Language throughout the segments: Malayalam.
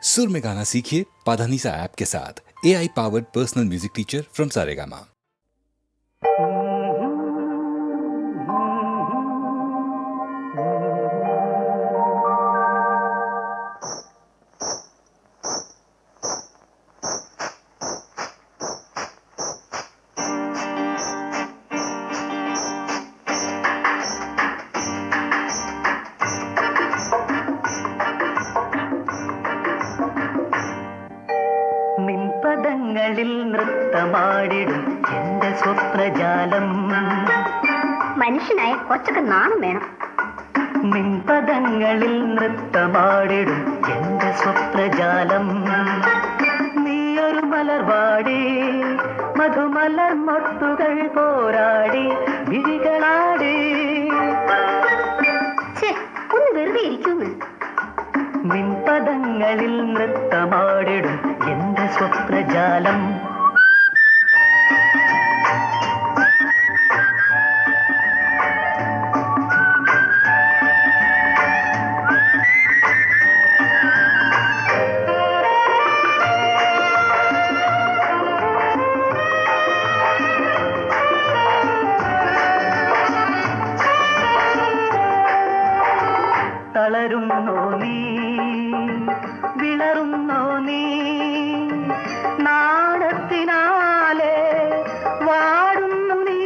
सुर में गाना सीखिए पाधानीसा ऐप के साथ। AI powered personal music teacher from Saregama. നിൻപദങ്ങളിൽ നൃത്തമാടിടും എന്റെ സ്വപ്നജാലം. മനുഷ്യനായ കുറച്ചൊക്കെ നാണം വേണം. നിൻപദങ്ങളിൽ നൃത്തമാടിടും എന്റെ സ്വപ്നജാലം. നീയൊരു മലർവാടി മധുമലർ മൊട്ടുകൾ പോരാടി വിഴികളാടി. ഒന്ന് വെറുതെ ഇരിക്കുന്നു. നിൻപദങ്ങളിൽ നൃത്തമാടിടും എന്റെ സ്വപ്നജാലം. തളരുന്നോ നീ, വിളറുന്നോ നീ, നാണത്തിനാലെ വാടുന്നു നീ.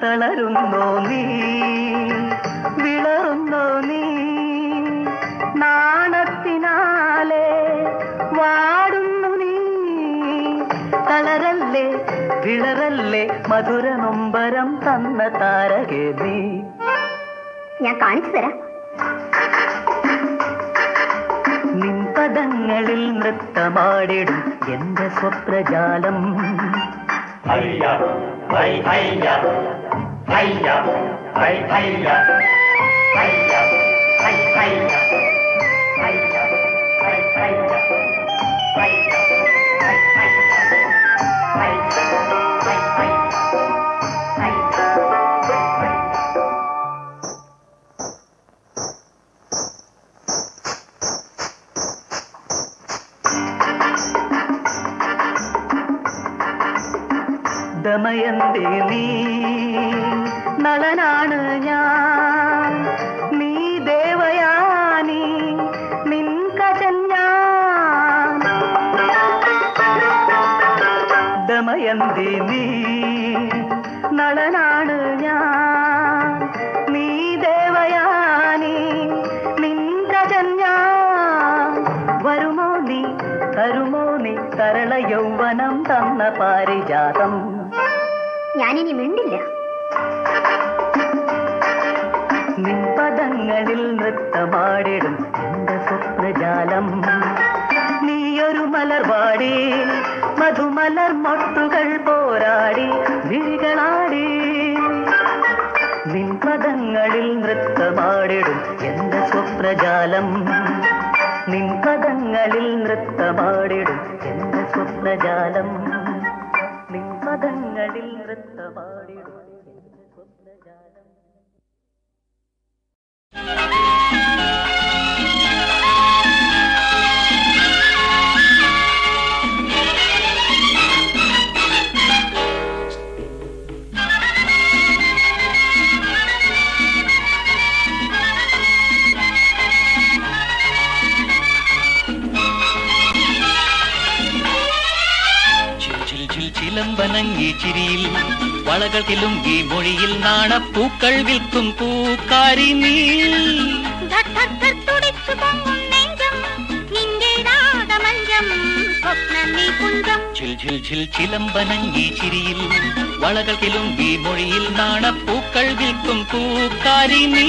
തളരുന്നോ നീ, വിളറുന്നോ നീ, നാണത്തിനാലെ വാടുന്നു നീ. തളരല്ലേ വിളറല്ലേ മധുര നൊമ്പരം തന്ന താരകേ നീ. ഞാൻ കാണിച്ചു തരാം. നിൻപദങ്ങളിൽ നൃത്തമാടിടും എന്റെ സ്വപ്നജാലം. ദമയന്തി നീ, നളനാണ് ഞാൻ, നീ ദേവയാനി, നിൻ കജൻ ഞാൻ. ദമയന്തി നീ, നളനാണ് ഞാൻ, നീ ദേവയാനി, നിൻ കജൻ ഞാൻ. വരുമോ നീ, തരുമോ നീ, തരള യൗവനം തന്ന പാരിജാതം. ഞാനിനി മിണ്ടില്ല. നിൻപദങ്ങളിൽ നൃത്തമാടിടും എന്റെ സ്വപ്നജാലം. നീയൊരു മലർവാടി മധുമലർ മൊട്ടുകൾ പോരാടി വിഴികളാടി. നിൻപദങ്ങളിൽ നൃത്തമാടിടും എന്റെ സ്വപ്നജാലം. നിൻപദങ്ങളിൽ നൃത്തമാടിടും എന്റെ സ്വപ്നജാലം. നിൻപദങ്ങളിൽ നൃത്തമാടിടും എന്റെ സ്വപ്നജാലം. ചിലമ്പനങ്ങി ചിരിയിൽ വളകൾ കിലുങ്കി മൊഴിയിൽ നാണപ്പൂക്കൾ വിൽക്കും പൂക്കാരി നീ. ചിലമ്പനങ്ങി ചിരിയിൽ വളകൾ കിലുങ്കി മൊഴിയിൽ നാണപ്പൂക്കൾ വിൽക്കും പൂക്കാരി നീ.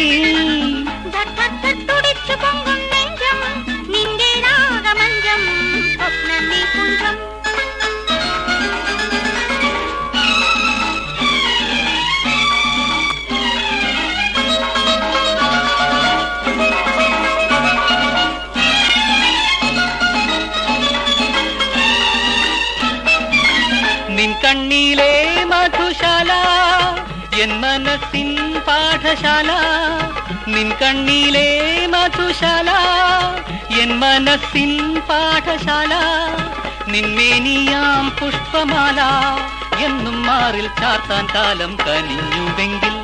നിൻ കണ്ണിലെ മധുശാല എൻ മനസ്സിൻ പാഠശാല നിൻ കണ്ണിലെ മധുശാല എൻ മനസ്സിൻ പാഠശാല നിന്മേനിയാം പുഷ്പമാല എന്നും മാറിൽ ചാർത്താൻ കാലം കനിഞ്ഞുവെങ്കിൽ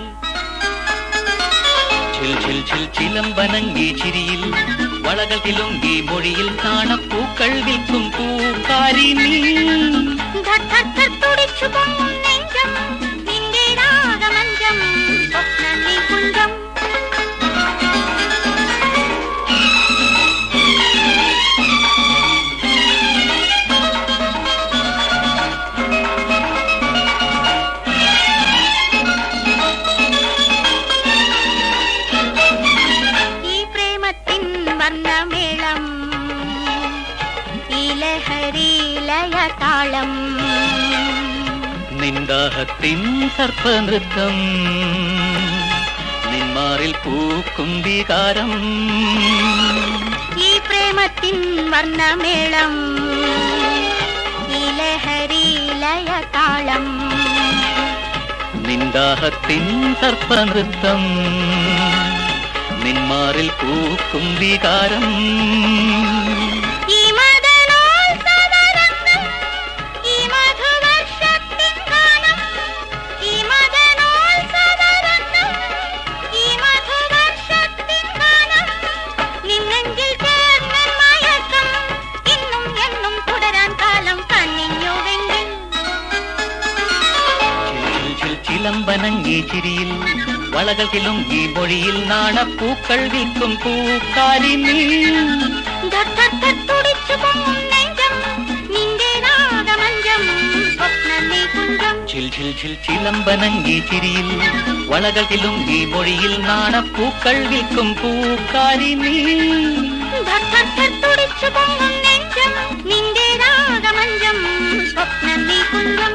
ചിൽ ചിൽ ചിൽ ചിലമ്പനങ്ങി ചിരിയിൽ വളകൾ കിലുങ്കി മൊഴിയിൽ കാണപ്പൂക്കൾ വിൽക്കും പൂക്കാരി നീ തുടിച്ചു പൊങ്ങും നെഞ്ചം നിന്റെ രാഗമഞ്ചം സ്വപ്നനീ കുഞ്ചം ഈ പ്രേമത്തിൻ വർണ്ണമേളം ഈ ലഹരിലയ താളം നിന്ദാഹത്തിൻ സർപ്പനൃത്തം നിന്മാറിൽ പൂക്കും വികാരം ഈ പ്രേമത്തിൻ വർണ്ണമേളം ഈ ലഹരിലയ താളം നിന്ദാഹത്തിൻ സർപ്പനൃത്തം നിന്മാറിൽ പൂക്കും വികാരം ഈ മദനോത്സവരംഗം ഈ മധുവർഷത്തിൻ ഗാനം ഈ മദനോത്സവരംഗം ഈ മധുവർഷത്തിൻ ഗാനം നിന്നെങ്കിൽ ചേർന്ന മയക്കം ഇന്നും എന്നും തുടരാൻ കാലം കനിഞ്ഞുവെങ്കിൽ ചിലമ്പനങ്ങി ചിരിയിൽ വളകൾ കിലുങ്കി മൊഴിയിൽ നാണപ്പൂക്കൾ വിൽക്കും പൂക്കാരി നീ തുടിച്ചു പൊങ്ങും നെഞ്ചം നിന്റെ രാഗമഞ്ചം സ്വപ്നനീ കുഞ്ചം ചിൽ ചിൽ ചിൽ ചിലമ്പനങ്ങി ചിരിയിൽ വളകൾ കിലുങ്കി മൊഴിയിൽ നാണപ്പൂക്കൾ വിൽക്കും പൂക്കാരി നീ തുടിച്ചു പൊങ്ങും നെഞ്ചം നിന്റെ രാഗമഞ്ചം സ്വപ്നനീ കുഞ്ചം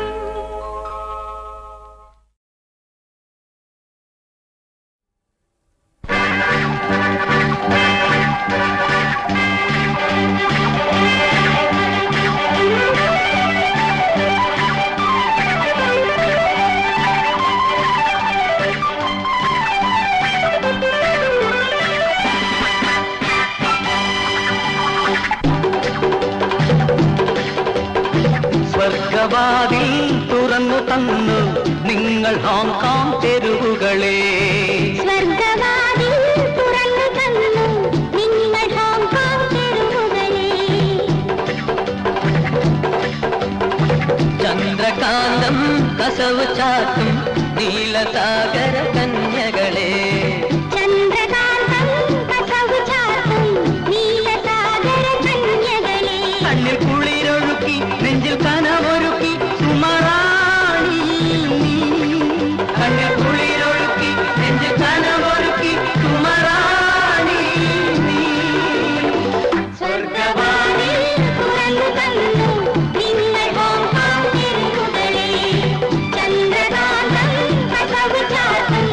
സ്വർഗവാതിൽ തുറന്നു തന്നു നിങ്ങൾ ഹോങ്കോങ് തെരുവുകളെ സ്വർഗവാതിൽ തുറന്നു തന്നു നിങ്ങൾ ഹോങ്കോങ് തെരുവുകളെ ചന്ദ്രകാന്തം കസവ് ചാത്തും നീലസാഗര കന്യകളെ ചന്ദ്രകാന്തം കസവു ചാർത്തും നീലസാഗര കന്യകളെ കണ്ണിൽ കുളിരൊഴുക്കി നെഞ്ചിൽ കനമൊരുക്കി സുമറാണി കണ്ണിൽ കുളിരൊഴുക്കി നെഞ്ചിൽ കനമൊരുക്കി സുമറാണി സ്വർഗവാതിൽ തുറന്നു തന്നു നിങ്ങൾ ഹോങ്കോങ് തെരുവുകളെ ചന്ദ്രകാന്തം കസവു ചാർത്തും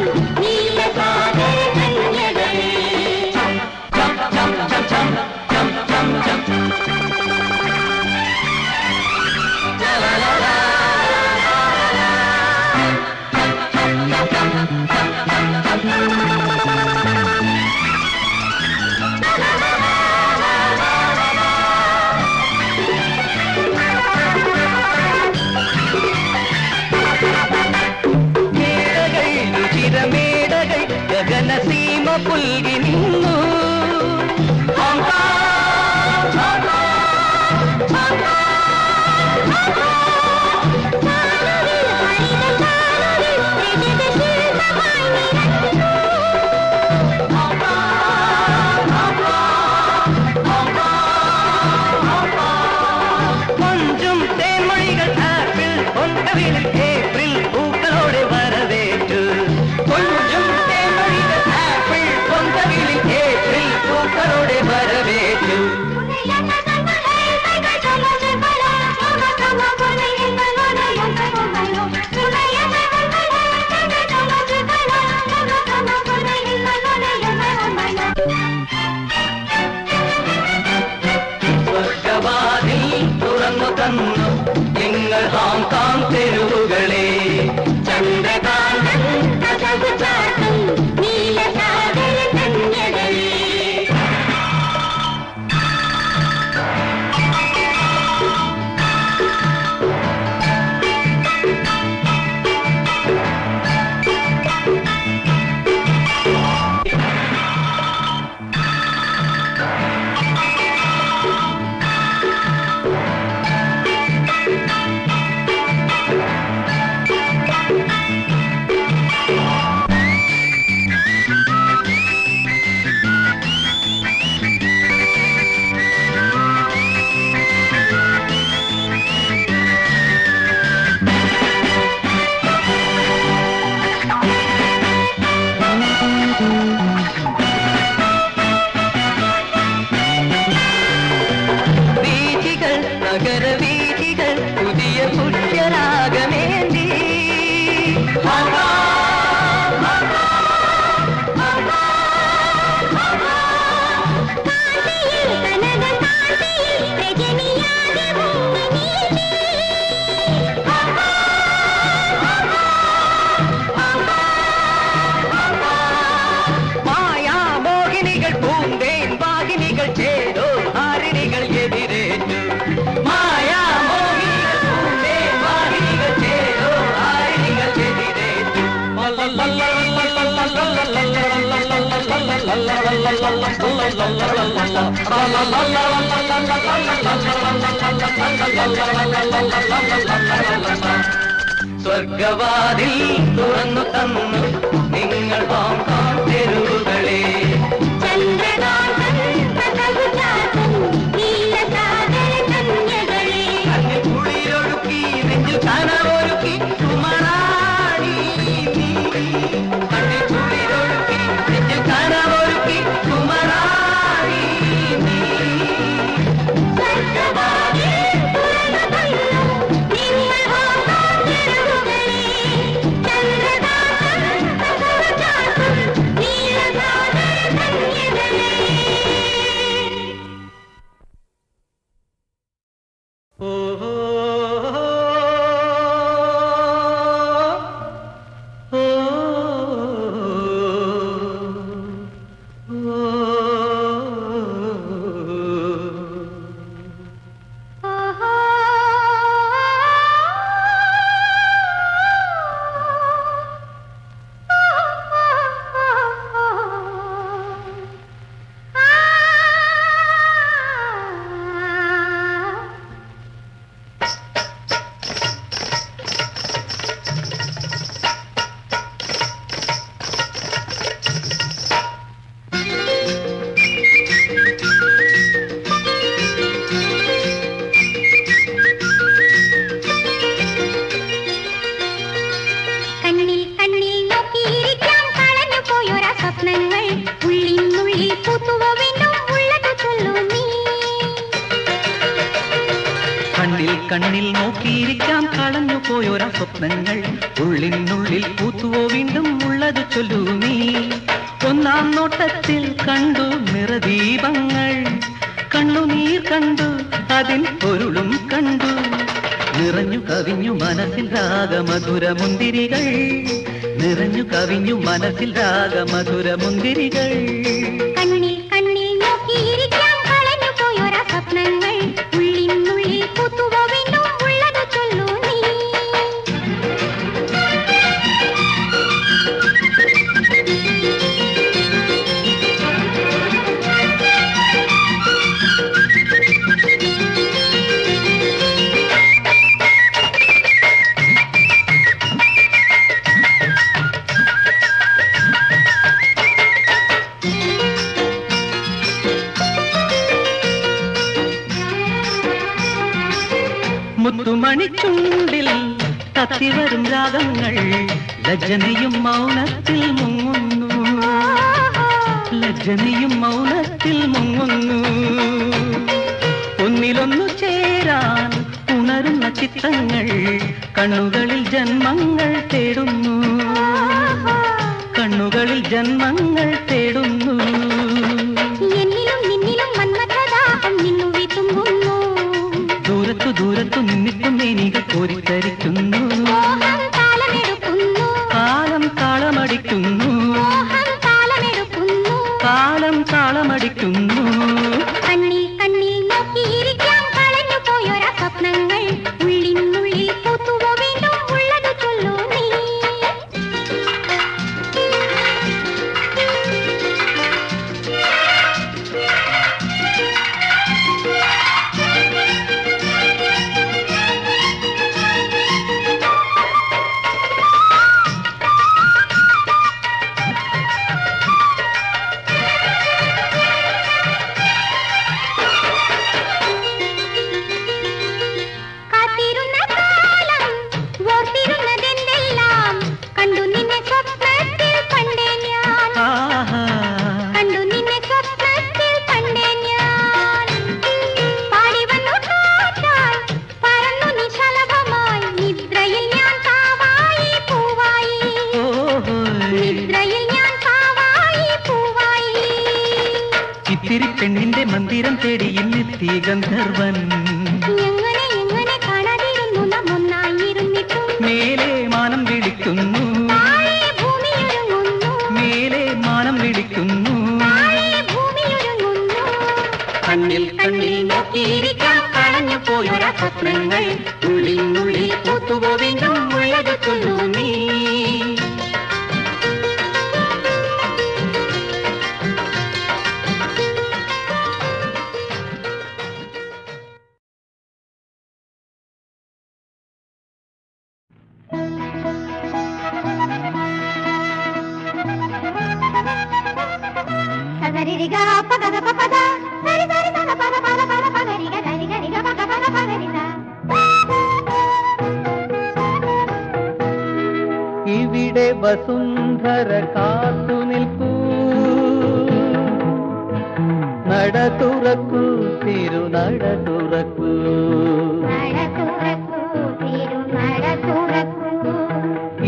സ്വർഗവാതിൽ തുറന്നു തന്നു നിങ്ങൾ പാമ്പാം തെരുവുകളെ കുളിരൊഴുക്കി നെഞ്ചിൽ കനവൊരുക്കി കുമറാണി കുളിരൊഴുക്കി നെഞ്ചിൽ കനവൊരുക്കി കുമറാണി കണ്ണിൽ നോക്കിയിരിക്കാം കളഞ്ഞു പോയൊരാ സ്വപ്നങ്ങൾ ഉള്ളിനുള്ളിൽ പൂത്തുവോ വീണ്ടും ഉള്ളത് ചൊല്ലൂ നീ ഒന്നാം നോട്ടത്തിൽ കണ്ടു നിറദീപങ്ങൾ കണ്ണുനീർ കണ്ടു അതിൻ പൊരുളും കണ്ടു നിറഞ്ഞു കവിഞ്ഞു മനസ്സിൽ രാഗമധുരമുന്തിരികൾ നിറഞ്ഞു കവിഞ്ഞു മനസ്സിൽ രാഗമധുരമുന്തിരികൾ കണ്ണിൽ കണ്ണിൽ നോക്കിയിരിക്കാം കളഞ്ഞു പോയൊരാ സ്വപ്നങ്ങൾ ഉള്ളിനുള്ളിൽ പൂത്തുവോ വീണ്ടും ഉള്ളത് ചൊല്ലൂ നീ മുത്തുമണിച്ചുണ്ടിൽ തത്തിവരും രാഗങ്ങൾ ലജ്ജനയും മൗനത്തിൽ മുങ്ങുന്നു ലജ്ജനയും മൗനത്തിൽ മുങ്ങുന്നു ഒന്നിലൊന്നു ചേരാൻ ഉണരുന്ന ചിത്രങ്ങൾ കണ്ണുകളിൽ ജന്മങ്ങൾ തേടുന്നു കണ്ണുകളിൽ ജന്മങ്ങൾ തേടുന്നു എന്നിലും നിന്നിലും മന്മഥദാഹം നിന്നു വിതുമ്പുന്നു ദൂരത്തു ദൂരത്തു നിന്നിട്ടും മേനികൾ കോരിത്തരിക്കുന്നു മോഹം താളമെടുക്കുന്നു കാലം താളമടിക്കുന്നു മോഹം താളമെടുക്കുന്നു കാലം താളമടിക്കുന്നു കണ്ണിൽ കണ്ണിൽ നോക്കിയിരിക്കാം കളഞ്ഞു പോയൊരാ സ്വപ്നങ്ങൾ ഉള്ളിനുള്ളിൽ പൂത്തുവോ വീണ്ടും ഉള്ളത് ചൊല്ലൂ നീ കാത്തിരുന്ന കാലം ഓർത്തിരുന്നതെന്തെല്ലാം കണ്ടു നിന്നെ സ്വപ്നത്തിൽ കണ്ടേ ഞാൻ ആഹാ കണ്ടു നിന്നെ സ്വപ്നത്തിൽ കണ്ടേ ഞാൻ പാടി വന്നു കാറ്റായി പറന്നു നിശലഭമായി നിദ്രയിൽ ഞാൻ കാവായി പൂവായി ഓഹോയ് നിദ്രയിൽ ഞാൻ കാവായി പൂവായി ഇത്തിരി പെണ്ണിന്റെ മന്ദിരം തേടി ഇന്നെത്തി ഗന്ധർവൻ എങ്ങനെ എങ്ങനെ കാണാതിരുന്നു നാം ഒന്നായിരുന്നിട്ടും മേലെ മാനം വിളിക്കുന്നു താഴെ ഭൂമിയൊരുങ്ങുന്നു മേലെ മാനം വിളിക്കുന്നു താഴെ ഭൂമിയൊരുങ്ങുന്നു കണ്ണിൽ കണ്ണിൽ നോക്കിയിരിക്കാം കളഞ്ഞു പോയൊരാ സ്വപ്നങ്ങൾ ഉള്ളിനുള്ളിൽ പൂത്തുവോ വീണ്ടും ഉള്ളത് ചൊല്ലൂ നീ ഇവിടെ വസുന്ധര കാത്തു നിൽക്കൂ, നട തുറക്കൂ, തിരുനട തുറക്കൂ.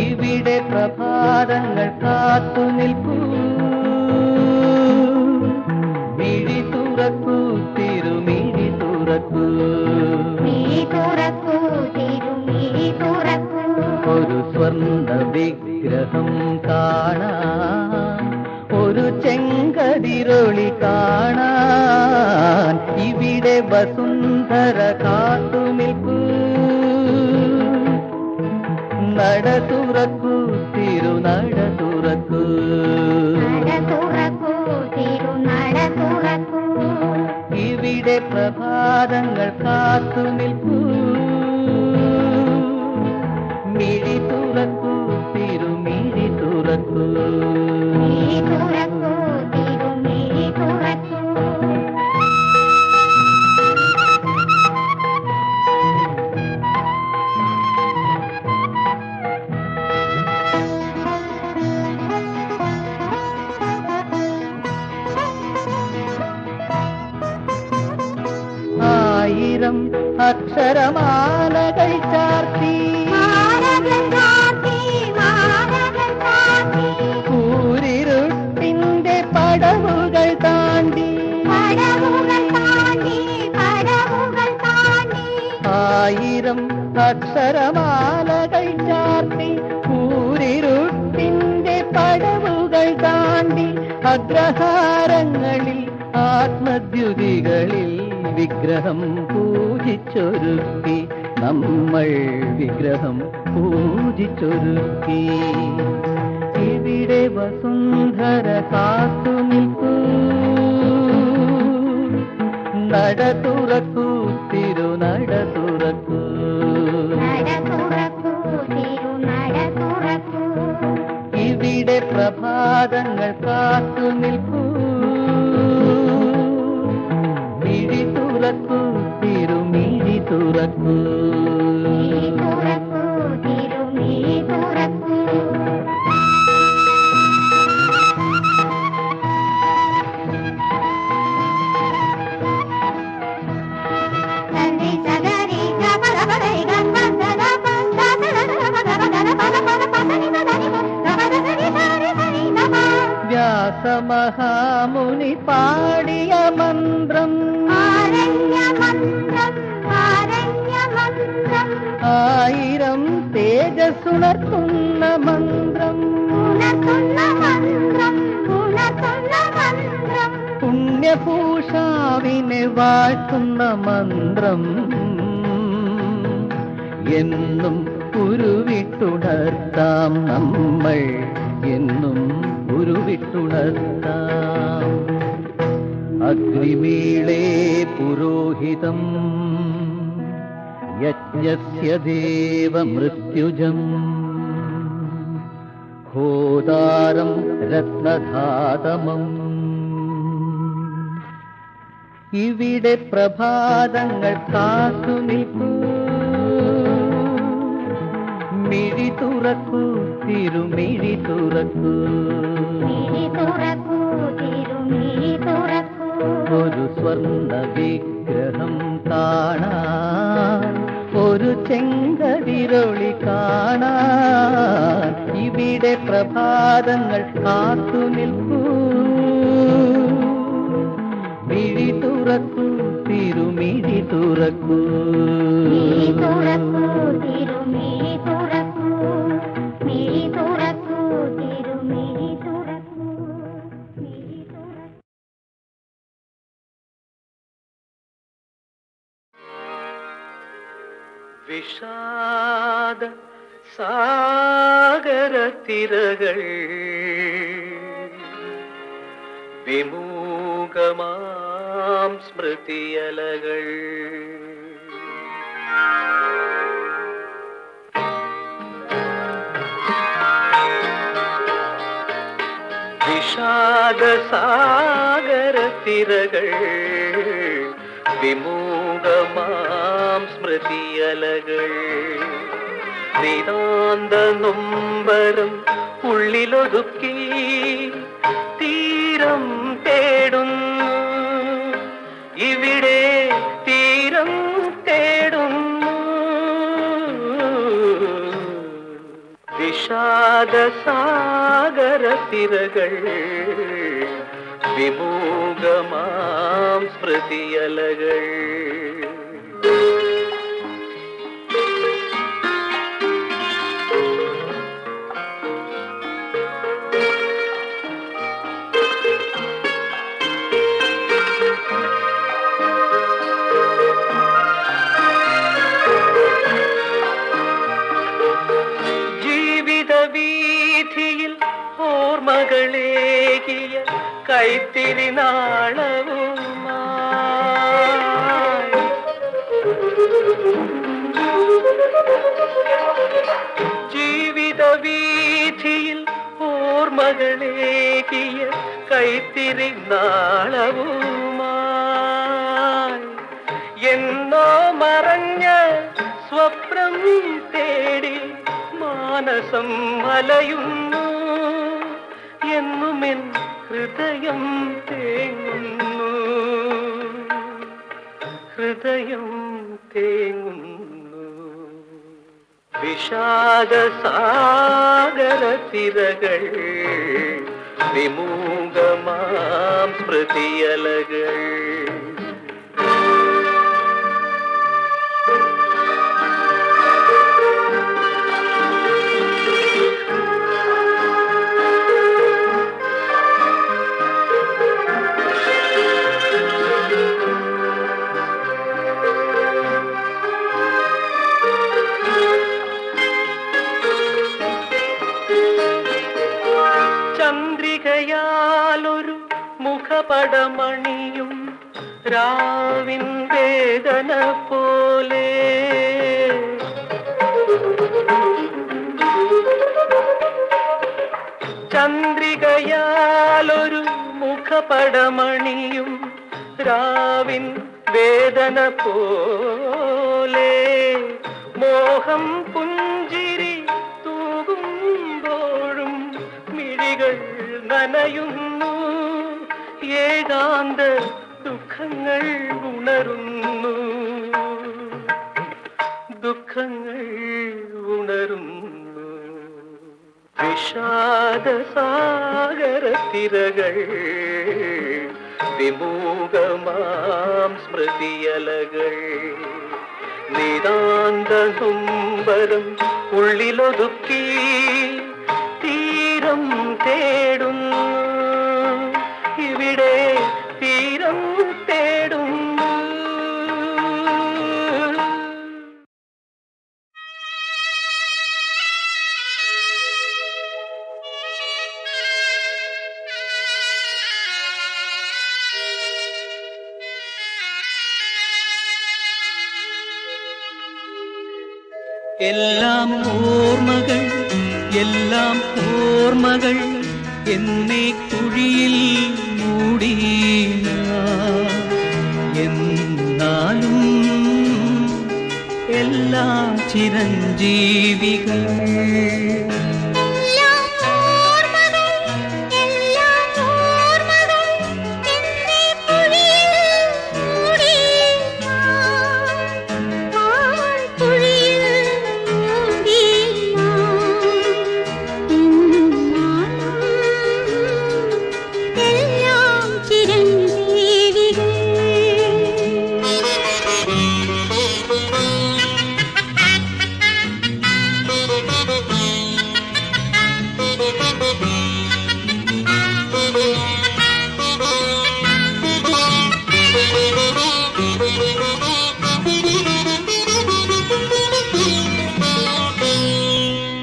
ഇവിടെ പ്രഭാതങ്ങൾ കാത്തു നിൽക്കൂ, മിഴി തുറക്കൂ, തിരുമിഴി തുറക്കൂ. ഒരു സ്വർണ്ണ വിഗ്രഹം കാണാൻ, ഒരു ചെങ്കതിരൊളി കാണാൻ, ഇവിടെ വസുന്ധര കാത്തു നിൽക്കൂ. നട തുറക്കൂ, തിരുനട തുറക്കൂ. ഇവിടെ പ്രഭാതങ്ങൾ കാത്തു നിൽക്കൂ, മിഴി തുറക്കൂ, തിരുമിഴി തുറക്കൂ. ആയിരം അക്ഷരമാലകൾ ചാർത്തി, കൂരിരുട്ടിന്റെ പടവുകൾ താണ്ടി, ആയിരം അക്ഷരമാലകൾ ചാർത്തി, കൂരിരുട്ടിന്റെ പടവുകൾ താണ്ടി, അഗ്രഹാരങ്ങളിൽ ആത്മദ്യുതികളിൽ വിഗ്രഹം പൂജിച്ചൊരുക്കി, നമ്മൾ വിഗ്രഹം പൂജിച്ചൊരുക്കി. ഇവിടെ വസുന്ധര കാത്തു നിൽക്കൂ, നട തുറക്കൂ, തിരുനട തുറക്കൂ. ഇവിടെ പ്രഭാതങ്ങൾ കാത്തു നിൽക്കൂ, മിഴി തുറക്കൂ, തിരുമിഴി തുറക്കൂ. വ്യാസമഹാമുനി പാടിയ മന്ത്രം, ആയിരം തേജസ്സുണർത്തുന്ന മന്ത്രം, പുണ്യഭൂഷാവിനെ വാഴ്ത്തുന്ന മന്ത്രം, എന്നും ഉരുവിട്ടുണർത്താം നമ്മൾ, എന്നും ഉരുവിട്ടുണർത്താം. അഗ്നിമീളേ പുരോഹിതം യജ്ഞസ്യ ദേവമൃത്യുജം, ഹോതാരം രത്നധാതമം. ഇവിടെ പ്രഭാതങ്ങൾ കാത്തു നിൽക്കൂ, മിഴി തുറക്കൂ, തിരുമിഴി തുറക്കൂ. ഒരു സ്വർണ്ണ വിഗ്രഹം കാണാൻ, ഒരു ചെങ്കതിരൊളി കാണാൻ, ഇവിടെ പ്രഭാതങ്ങൾ കാത്തു നിൽക്കൂ, മിഴി തുറക്കൂ, തിരുമിഴി തുറക്കൂ. വിഷാദ സാഗരത്തിരകൾ വിമൂകമാം സ്മൃതിയലകൾ വിഷാദ വിഷാദസാഗരത്തിരകൾ വിമൂകമാം സ്മൃതിയലകൾ നിതാന്ത നൊമ്പരം ഉള്ളിലൊതുക്കി തീരം തേടുന്നു ഇവിടെ തീരം തേടുന്നു വിഷാദസാഗരത്തിരകൾ വിമൂകമാം സ്മൃതിയലകൾ വീഥിയിൽ ഓർമ്മകളേകിയ കൈത്തിരി നാളവുമായി ജീവിത വീഥിയിൽ ഓർമ്മകളേകിയ കൈത്തിരി നാളവുമായി എന്നോ മറഞ്ഞ സ്വപ്നം തേടി മാനസം അലയുന്നു എന്നുമെൻ ഹൃദയം തേങ്ങുന്നു ഹൃദയം തേങ്ങുന്നു വിഷാദസാഗരത്തിരകൾ വിമൂകമാം സ്മൃതിയലകൾ ചന്ദ്രികയാലൊരു മുഖപടമണിയും രാവിൻ വേദന പോലെ ചന്ദ്രികയാലൊരു മുഖപടമണിയും രാവിൻ വേദന പോലെ മോഹം പുഞ്ചിരി തൂകുമ്പോഴും മിഴികൾ നനയുന്നു ഏകാന്ത ദുഃഖങ്ങൾ ഉണരുന്നു ദുഃഖങ്ങൾ ഉണരുന്നു വിഷാദസാഗരത്തിരകൾ വിമൂകമാം സ്മൃതിയലകൾ നിതാന്ത നൊമ്പരം ഉള്ളിലൊതുക്കി തീരം തേടുന്നു ഇവിടെ തീരം തേടുന്നു എല്ലാം ഓർമ്മകൾ എല്ലാം ഓർമ്മകൾ എന്നീ കുഴിയിൽ മൂടി എന്നാലും എല്ലാ ചിരഞ്ജീവികൾ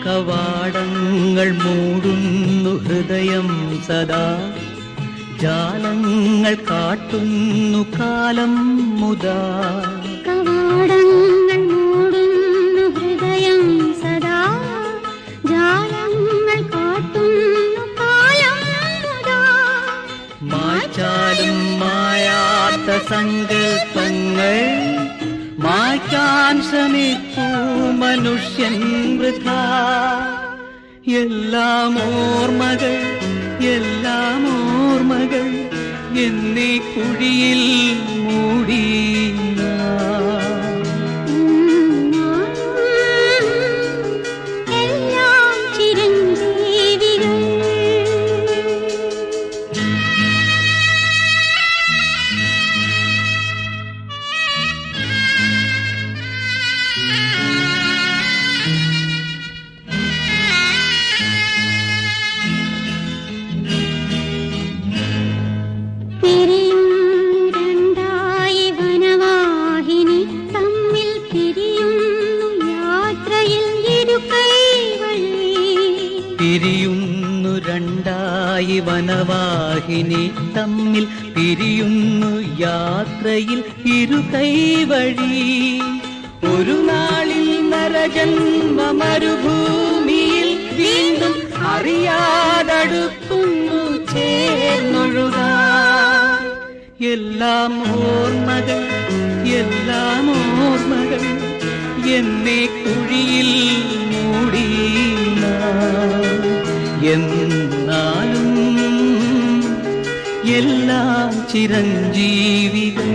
കവാടങ്ങൾ മൂടുന്നു ഹൃദയം സദാ ജാലങ്ങൾ കാട്ടുന്നു കാലം മുതാ കവാടങ്ങൾ മൂടുന്നു ഹൃദയം സദാ ജാലങ്ങൾ കാട്ടുന്നു കാലം മുതാ മായാത്ത സങ്കൽപ്പങ്ങൾ മായ്ക്കാൻ ശ്രമിക്കൂ മനുഷ്യൻ വൃഥാ. എല്ലാം ഓർമ്മകൾ എന്നീ കുഴിയിൽ മൂടി. എല്ലാം ചിരഞ്ജീവികൾ. രണ്ടായി വനവാഹിനി തമ്മിൽ പിരിയുന്നു യാത്രയിൽ ഇരുകൈവഴി. പിരിയുന്നു രണ്ടായി വനവാഹിനി തമ്മിൽ പിരിയുന്നു യാത്രയിൽ ഇരുകൈവഴി. ഒരു നാളിൽ നരജന്മ മരുഭൂമിയിൽ വീണ്ടും അറിയാതടുക്കുന്നു ചേർന്നൊഴുകാൻ. എല്ലാം ഓർമ്മകൾ എന്നെ കുഴിയിൽ മൂടി. എന്നാലും എല്ലാം ചിരഞ്ജീവികൾ.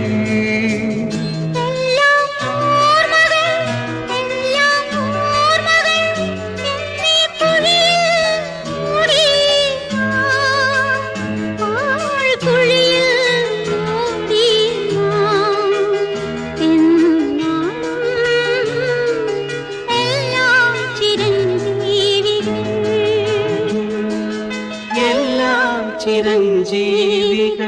ചിരഞ്ജീവികൾ.